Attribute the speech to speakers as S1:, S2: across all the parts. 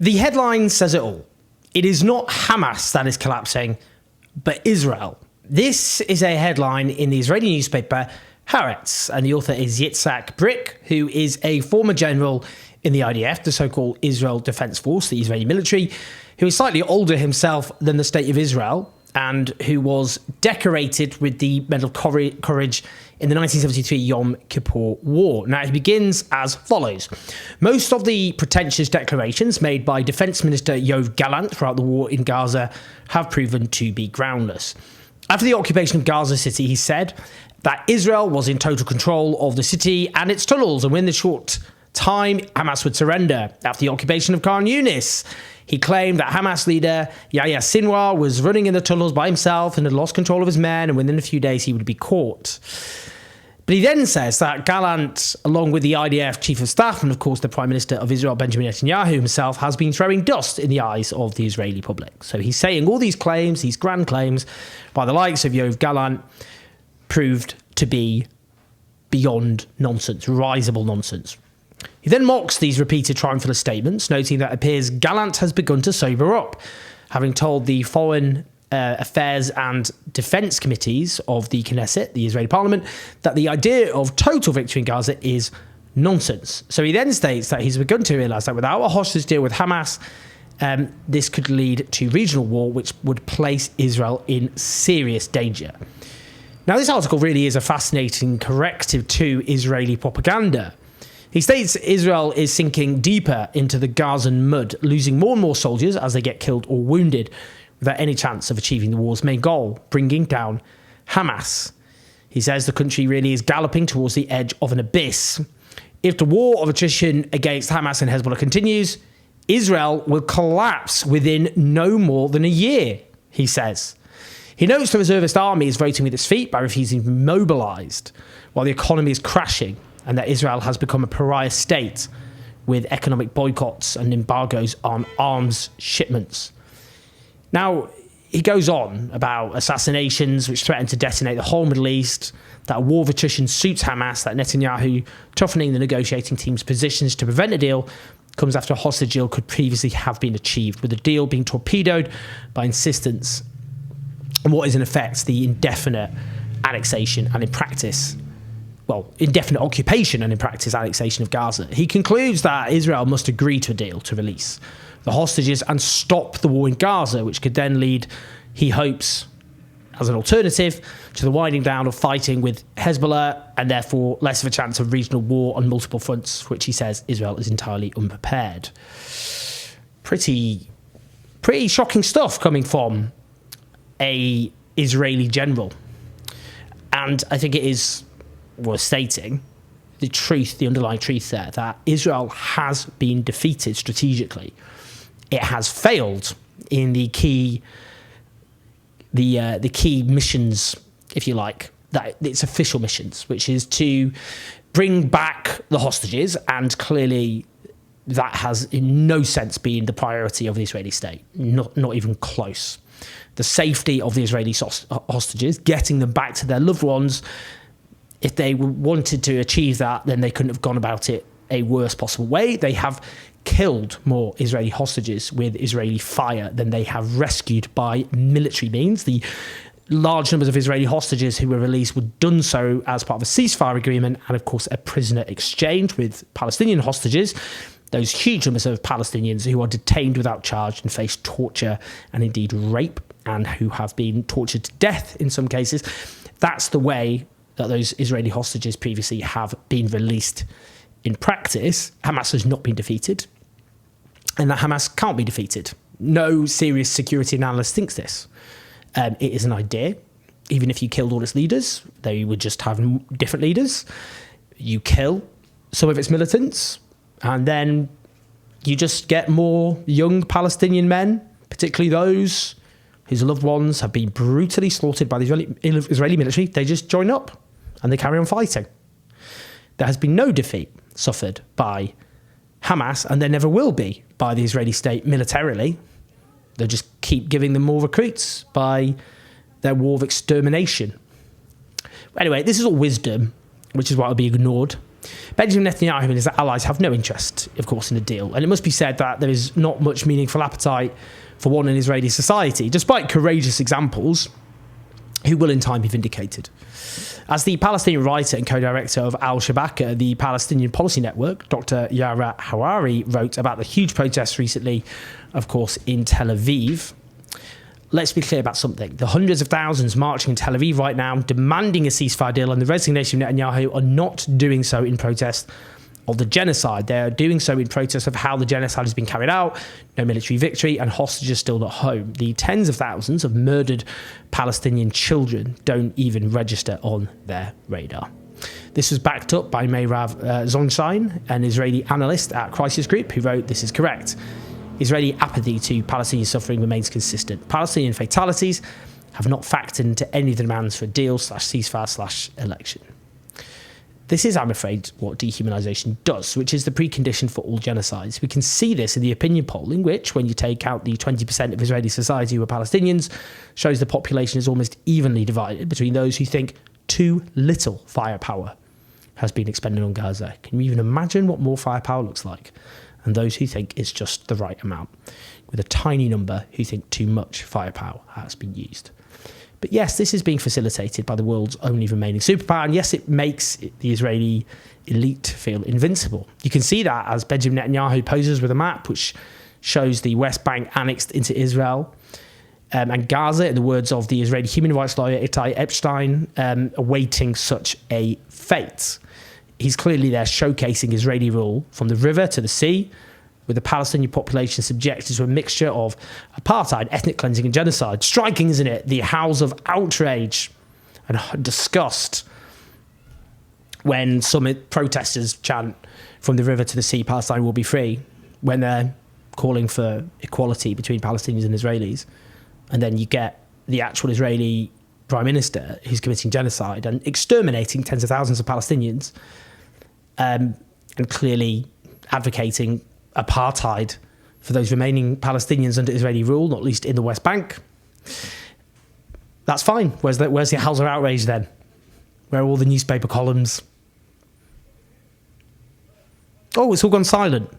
S1: The headline says it all. It is not Hamas that is collapsing, but Israel. This is a headline in the Israeli newspaper Haaretz, and the author is Yitzhak Brik, who is a former general in the IDF, the so-called Israel Defense Force, the Israeli military, who is slightly older himself than the State of Israel, and who was decorated with the Medal of Courage in the 1973 Yom Kippur War. Now, he begins as follows. Most of the pretentious declarations made by Defense Minister Yoav Gallant throughout the war in Gaza have proven to be groundless. After the occupation of Gaza City, he said that Israel was in total control of the city and its tunnels, and within the short time, Hamas would surrender. After the occupation of Khan Yunis, he claimed that Hamas leader Yahya Sinwar was running in the tunnels by himself and had lost control of his men, and within a few days he would be caught. But he then says that Gallant, along with the IDF Chief of Staff and of course the Prime Minister of Israel, Benjamin Netanyahu himself, has been throwing dust in the eyes of the Israeli public. So he's saying all these claims, these grand claims by the likes of Yoav Gallant, proved to be beyond nonsense, risible nonsense. He then mocks these repeated triumphalist statements, noting that it appears Gallant has begun to sober up, having told the Foreign Affairs and Defence Committees of the Knesset, the Israeli Parliament, that the idea of total victory in Gaza is nonsense. So he then states that he's begun to realise that without a hostage deal with Hamas, this could lead to regional war, which would place Israel in serious danger. Now, this article really is a fascinating corrective to Israeli propaganda. He states Israel is sinking deeper into the Gazan mud, losing more and more soldiers as they get killed or wounded, without any chance of achieving the war's main goal, bringing down Hamas. He says the country really is galloping towards the edge of an abyss. If the war of attrition against Hamas and Hezbollah continues, Israel will collapse within no more than a year, he says. He notes the reservist army is voting with its feet by refusing to be mobilised, while the economy is crashing, and that Israel has become a pariah state with economic boycotts and embargoes on arms shipments. Now, he goes on about assassinations which threaten to detonate the whole Middle East, that a war of attrition suits Hamas, that Netanyahu toughening the negotiating team's positions to prevent a deal comes after a hostage deal could previously have been achieved, with the deal being torpedoed by insistence on what is in effect the indefinite annexation and in practice, indefinite occupation and in practice annexation of Gaza. He concludes that Israel must agree to a deal to release the hostages and stop the war in Gaza, which could then lead, he hopes, as an alternative to the winding down of fighting with Hezbollah, and therefore less of a chance of regional war on multiple fronts, for which he says Israel is entirely unprepared. Pretty shocking stuff coming from a Israeli general. And I think it is worth stating the truth, the underlying truth there, that Israel has been defeated strategically. It has failed in the key missions, if you like, that its official missions, which is to bring back the hostages, and clearly that has in no sense been the priority of the Israeli state, not even close. The safety of the Israeli hostages, getting them back to their loved ones, if they wanted to achieve that, then they couldn't have gone about it a worse possible way. They have killed more Israeli hostages with Israeli fire than they have rescued by military means. The large numbers of Israeli hostages who were released were done so as part of a ceasefire agreement and, of course, a prisoner exchange with Palestinian hostages. Those huge numbers of Palestinians who are detained without charge and face torture and indeed rape, and who have been tortured to death in some cases. That's the way that those Israeli hostages previously have been released. In practice, Hamas has not been defeated, and that Hamas can't be defeated. No serious security analyst thinks this. It is an idea. Even if you killed all its leaders, they would just have different leaders. You kill some of its militants, and then you just get more young Palestinian men, particularly those whose loved ones have been brutally slaughtered by the Israeli military. They just join up and they carry on fighting. There has been no defeat suffered by Hamas, and there never will be by the Israeli state militarily. They'll just keep giving them more recruits by their war of extermination. Anyway, this is all wisdom, which is why it'll be ignored Benjamin Netanyahu and his allies have no interest, of course, in a deal. And it must be said that there is not much meaningful appetite for one in Israeli society, despite courageous examples who will in time be vindicated. As the Palestinian writer and co-director of Al-Shabaka, the Palestinian Policy Network, Dr. Yara Hawari, wrote about the huge protests recently, of course, in Tel Aviv. Let's be clear about something. The hundreds of thousands marching in Tel Aviv right now, demanding a ceasefire deal and the resignation of Netanyahu, are not doing so in protest of the genocide. They are doing so in protest of how the genocide has been carried out, no military victory, and hostages still not home. The tens of thousands of murdered Palestinian children don't even register on their radar. This was backed up by Meirav Zonshine, an Israeli analyst at Crisis Group, who wrote, "This is correct. Israeli apathy to Palestinian suffering remains consistent. Palestinian fatalities have not factored into any of the demands for a deal / ceasefire / election." This is, I'm afraid, what dehumanisation does, which is the precondition for all genocides. We can see this in the opinion polling, which, when you take out the 20% of Israeli society who are Palestinians, shows the population is almost evenly divided between those who think too little firepower has been expended on Gaza. Can you even imagine what more firepower looks like? And those who think it's just the right amount, with a tiny number who think too much firepower has been used. But yes, this is being facilitated by the world's only remaining superpower, and yes, it makes the Israeli elite feel invincible. You can see that as Benjamin Netanyahu poses with a map which shows the West Bank annexed into Israel, and Gaza, in the words of the Israeli human rights lawyer Itai Epstein, awaiting such a fate. He's clearly there showcasing Israeli rule from the river to the sea, with the Palestinian population subjected to a mixture of apartheid, ethnic cleansing and genocide. Striking, isn't it? The howls of outrage and disgust when some protesters chant from the river to the sea, Palestine will be free, when they're calling for equality between Palestinians and Israelis. And then you get the actual Israeli prime minister who's committing genocide and exterminating tens of thousands of Palestinians, and clearly advocating apartheid for those remaining Palestinians under Israeli rule, not least in the West Bank. That's fine. Where's the howls of outrage then? Where are all the newspaper columns? Oh, it's all gone silent.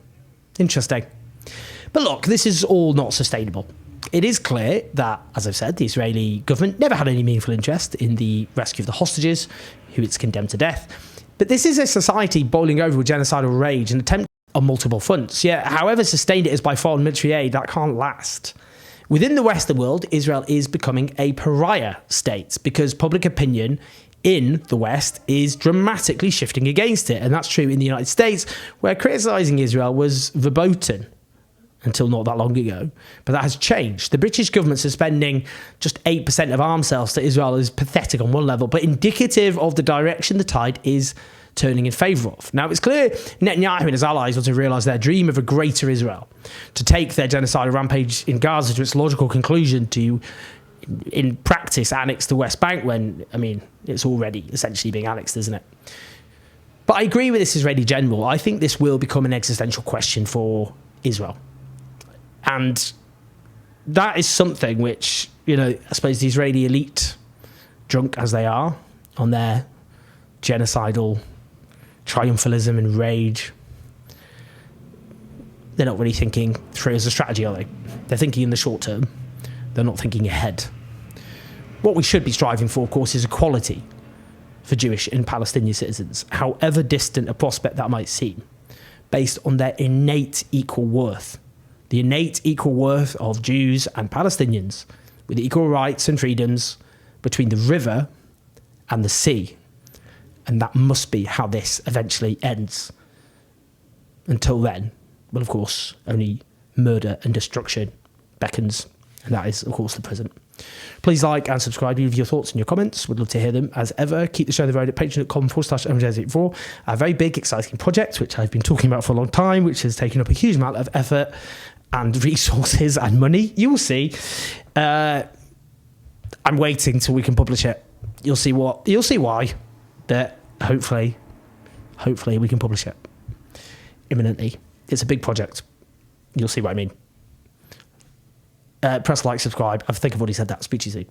S1: Interesting. But look, this is all not sustainable. It is clear that, as I've said, the Israeli government never had any meaningful interest in the rescue of the hostages, who it's condemned to death. But this is a society boiling over with genocidal rage and attempt on multiple fronts. Yet, however sustained it is by foreign military aid, that can't last. Within the Western world, Israel is becoming a pariah state because public opinion in the West is dramatically shifting against it. And that's true in the United States, where criticising Israel was verboten until not that long ago. But that has changed. The British government suspending just 8% of arms sales to Israel is pathetic on one level, but indicative of the direction the tide is turning in favour of. Now, it's clear Netanyahu and his allies want to realise their dream of a greater Israel, to take their genocidal rampage in Gaza to its logical conclusion, to, in practice, annex the West Bank when, I mean, it's already essentially being annexed, isn't it? But I agree with this Israeli general. I think this will become an existential question for Israel. And that is something which, you know, I suppose the Israeli elite, drunk as they are on their genocidal triumphalism and rage, they're not really thinking through as a strategy, are they? They're thinking in the short term. They're not thinking ahead. What we should be striving for, of course, is equality for Jewish and Palestinian citizens, however distant a prospect that might seem, based on their innate equal worth. The innate equal worth of Jews and Palestinians, with equal rights and freedoms between the river and the sea. And that must be how this eventually ends. Until then, well, of course, only murder and destruction beckons. And that is, of course, the present. Please like and subscribe. Leave your thoughts and your comments. We'd love to hear them as ever. Keep the show on the road at patreon.com/MJ84. A very big, exciting project, which I've been talking about for a long time, which has taken up a huge amount of effort and resources and money. You will see. I'm waiting till we can publish it. You'll see why. But hopefully we can publish it imminently. It's a big project. You'll see what I mean. Press like, subscribe. I think I've already said that. Speak to you soon.